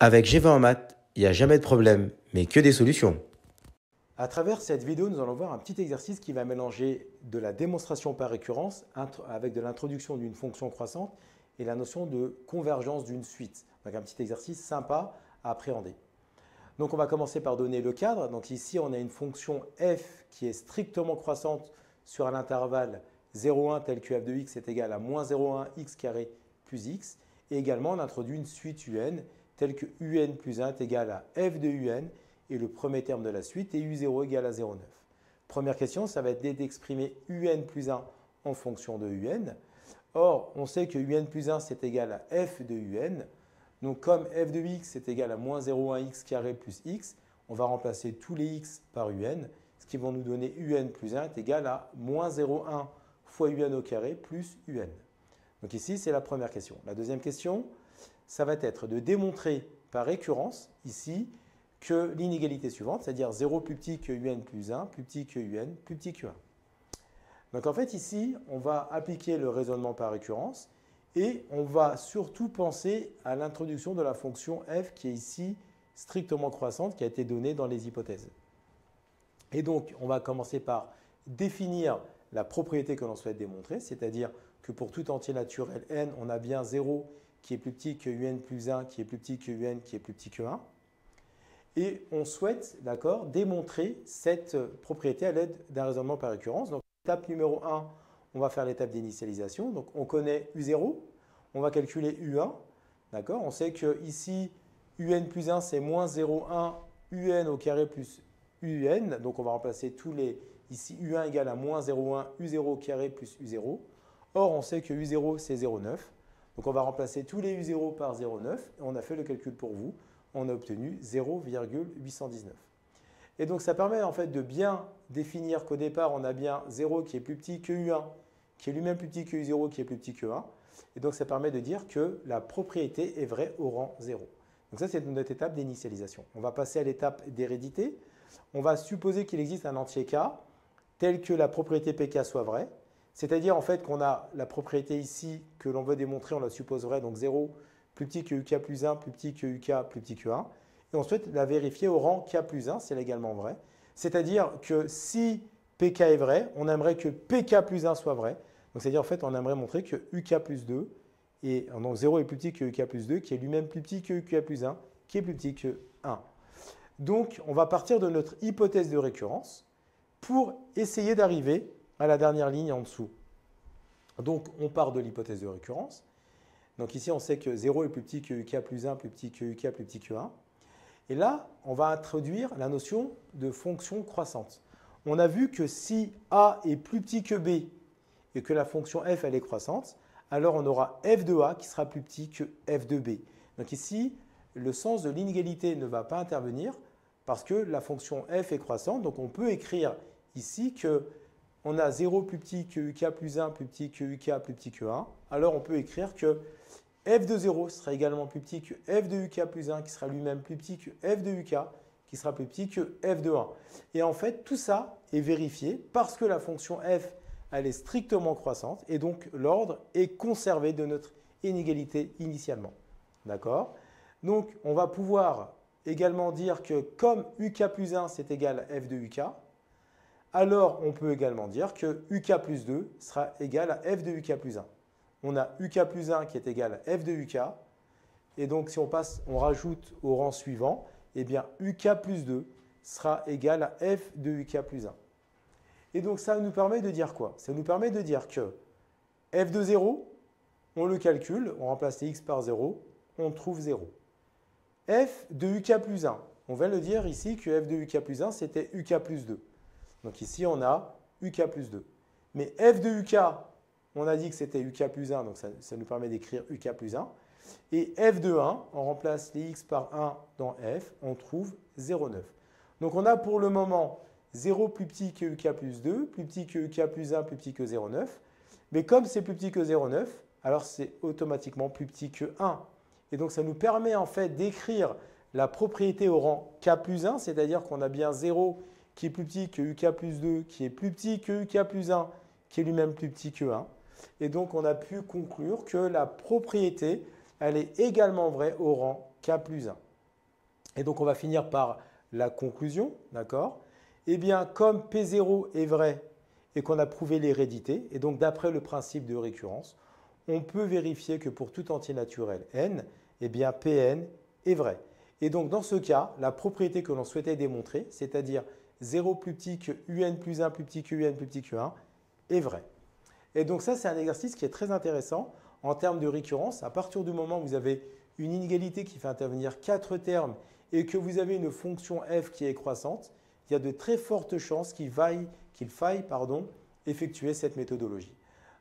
Avec G20 en maths, il n'y a jamais de problème, mais que des solutions. À travers cette vidéo, nous allons voir un petit exercice qui va mélanger de la démonstration par récurrence avec de l'introduction d'une fonction croissante et la notion de convergence d'une suite. Donc un petit exercice sympa à appréhender. Donc on va commencer par donner le cadre. Donc ici, on a une fonction f qui est strictement croissante sur un intervalle 0,1 tel que f de x est égal à moins 0,1 x carré plus x. Et également, on introduit une suite un telle que un plus 1 est égal à f de un et le premier terme de la suite est u0 égale à 0,9. Première question, ça va être d'exprimer un plus 1 en fonction de un. Or, on sait que un plus 1 c'est égal à f de un. Donc comme f de x est égal à moins 0,1 x carré plus x, on va remplacer tous les x par un, ce qui va nous donner un plus 1 est égal à moins 0,1 fois un au carré plus un. Donc ici, c'est la première question. La deuxième question, ça va être de démontrer par récurrence, ici, que l'inégalité suivante, c'est-à-dire 0 plus petit que un plus 1, plus petit que un, plus petit que 1. Donc en fait, ici, on va appliquer le raisonnement par récurrence et on va surtout penser à l'introduction de la fonction f qui est ici strictement croissante, qui a été donnée dans les hypothèses. Et donc, on va commencer par définir la propriété que l'on souhaite démontrer, c'est-à-dire que pour tout entier naturel n, on a bien 0 qui est plus petit que un plus 1, qui est plus petit que un, qui est plus petit que 1. Et on souhaite démontrer cette propriété à l'aide d'un raisonnement par récurrence. Donc, étape numéro 1, on va faire l'étape d'initialisation. Donc, on connaît u0, on va calculer u1. On sait que ici, un plus 1, c'est moins 0,1 un au carré plus un. Donc, on va remplacer tous les… Ici, u1 égale à moins 0,1 u0 au carré plus u0. Or, on sait que u0, c'est 0,9. Donc, on va remplacer tous les u0 par 0,9. Et on a fait le calcul pour vous. On a obtenu 0,819. Et donc, ça permet en fait de bien définir qu'au départ, on a bien 0 qui est plus petit que u1, qui est lui-même plus petit que u0, qui est plus petit que 1. Et donc, ça permet de dire que la propriété est vraie au rang 0. Donc, ça, c'est notre étape d'initialisation. On va passer à l'étape d'hérédité. On va supposer qu'il existe un entier k tel que la propriété pk soit vraie. C'est-à-dire en fait qu'on a la propriété ici que l'on veut démontrer, on la suppose vraie, donc 0 plus petit que uk plus 1, plus petit que uk, plus petit que 1. Et on souhaite la vérifier au rang k plus 1, c'est également vrai. C'est-à-dire que si pk est vrai, on aimerait que pk plus 1 soit vrai. Donc c'est-à-dire en fait on aimerait montrer que uk plus 2, et donc 0 est plus petit que uk plus 2, qui est lui-même plus petit que uk plus 1, qui est plus petit que 1. Donc on va partir de notre hypothèse de récurrence pour essayer d'arriver à la dernière ligne en dessous. Donc on part de l'hypothèse de récurrence. Donc ici, on sait que 0 est plus petit que uk plus 1, plus petit que uk, plus petit que 1. Et là, on va introduire la notion de fonction croissante. On a vu que si a est plus petit que b et que la fonction f elle est croissante, alors on aura f de a qui sera plus petit que f de b. Donc ici, le sens de l'inégalité ne va pas intervenir parce que la fonction f est croissante. Donc on peut écrire ici que on a 0 plus petit que uk plus 1, plus petit que uk, plus petit que 1. Alors on peut écrire que f de 0 sera également plus petit que f de uk plus 1, qui sera lui-même plus petit que f de uk, qui sera plus petit que f de 1. Et en fait, tout ça est vérifié parce que la fonction f, elle est strictement croissante et donc l'ordre est conservé de notre inégalité initialement. D'accord? Donc, on va pouvoir également dire que comme uk plus 1, c'est égal à f de uk, alors on peut également dire que uk plus 2 sera égal à f de uk plus 1. On a uk plus 1 qui est égal à f de uk. Et donc, si on rajoute au rang suivant, eh bien, uk plus 2 sera égal à f de uk plus 1. Et donc, ça nous permet de dire quoi? Ça nous permet de dire que f de 0, on le calcule, on remplace les x par 0, on trouve 0. f de uk plus 1, on vient de dire ici que f de uk plus 1, c'était uk plus 2. Donc ici, on a uk plus 2. Mais f de uk, on a dit que c'était uk plus 1, donc ça nous permet d'écrire uk plus 1. Et f de 1, on remplace les x par 1 dans f, on trouve 0,9. Donc on a pour le moment 0 plus petit que uk plus 2, plus petit que uk plus 1, plus petit que 0,9. Mais comme c'est plus petit que 0,9, alors c'est automatiquement plus petit que 1. Et donc ça nous permet en fait d'écrire la propriété au rang k plus 1, c'est-à-dire qu'on a bien 0 qui est plus petit que uk plus 2, qui est plus petit que uk plus 1, qui est lui-même plus petit que 1. Et donc, on a pu conclure que la propriété, elle est également vraie au rang k plus 1. Et donc, on va finir par la conclusion, d'accord? Eh bien, comme P0 est vrai et qu'on a prouvé l'hérédité, et donc d'après le principe de récurrence, on peut vérifier que pour tout entier naturel n, eh bien Pn est vrai. Et donc dans ce cas, la propriété que l'on souhaitait démontrer, c'est-à-dire 0 plus petit que un plus 1 plus petit que un plus petit que 1, est vrai. Et donc ça, c'est un exercice qui est très intéressant en termes de récurrence. À partir du moment où vous avez une inégalité qui fait intervenir 4 termes et que vous avez une fonction f qui est croissante, il y a de très fortes chances qu'il faille effectuer cette méthodologie.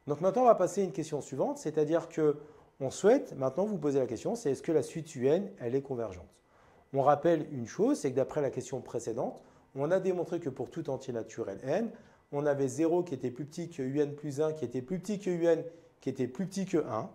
Donc maintenant, on va passer à une question suivante, c'est-à-dire qu'on souhaite maintenant vous poser la question, c'est est-ce que la suite UN, elle est convergente? On rappelle une chose, c'est que d'après la question précédente, on a démontré que pour tout entier naturel n, on avait 0 qui était plus petit que un plus 1, qui était plus petit que un, qui était plus petit que 1.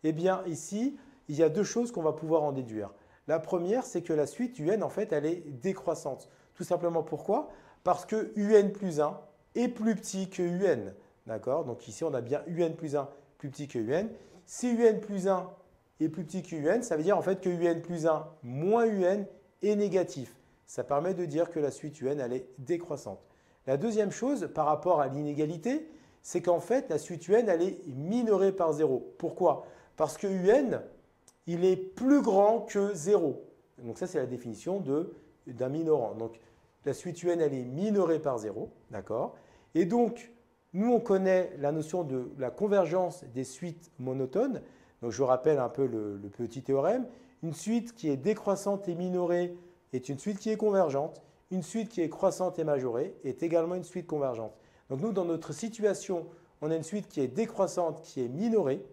Eh bien ici, il y a deux choses qu'on va pouvoir en déduire. La première, c'est que la suite UN, en fait, elle est décroissante. Tout simplement pourquoi? Parce que un plus 1 est plus petit que un. D'accord? Donc ici, on a bien un plus 1 plus petit que un. Si un plus 1 est plus petit que un, ça veut dire en fait que un plus 1 moins un est négatif. Ça permet de dire que la suite UN, elle est décroissante. La deuxième chose, par rapport à l'inégalité, c'est qu'en fait, la suite UN, elle est minorée par 0. Pourquoi? Parce que UN, il est plus grand que 0. Donc ça, c'est la définition d'un minorant. Donc la suite UN, elle est minorée par 0. D'accord? Et donc, nous, on connaît la notion de la convergence des suites monotones. Donc je rappelle un peu le petit théorème. Une suite qui est décroissante et minorée est une suite qui est convergente. Une suite qui est croissante et majorée est également une suite convergente. Donc nous, dans notre situation, on a une suite qui est décroissante, qui est minorée.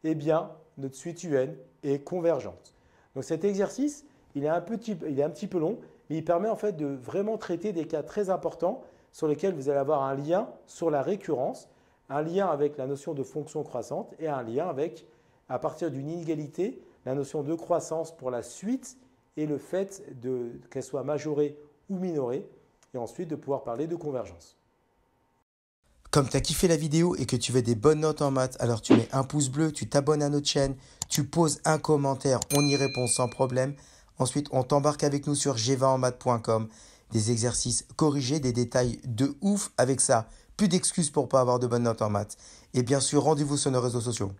Eh bien, notre suite UN est convergente. Donc cet exercice, il est un petit peu long, mais il permet en fait de vraiment traiter des cas très importants sur lesquels vous allez avoir un lien sur la récurrence, un lien avec la notion de fonction croissante et un lien avec, à partir d'une inégalité, la notion de croissance pour la suite et le fait qu'elle soit majorée ou minorée, et ensuite de pouvoir parler de convergence. Comme tu as kiffé la vidéo et que tu veux des bonnes notes en maths, alors tu mets un pouce bleu, tu t'abonnes à notre chaîne, tu poses un commentaire, on y répond sans problème. Ensuite, on t'embarque avec nous sur g20enmaths.com, des exercices corrigés, des détails de ouf avec ça. Plus d'excuses pour pas avoir de bonnes notes en maths. Et bien sûr, rendez-vous sur nos réseaux sociaux.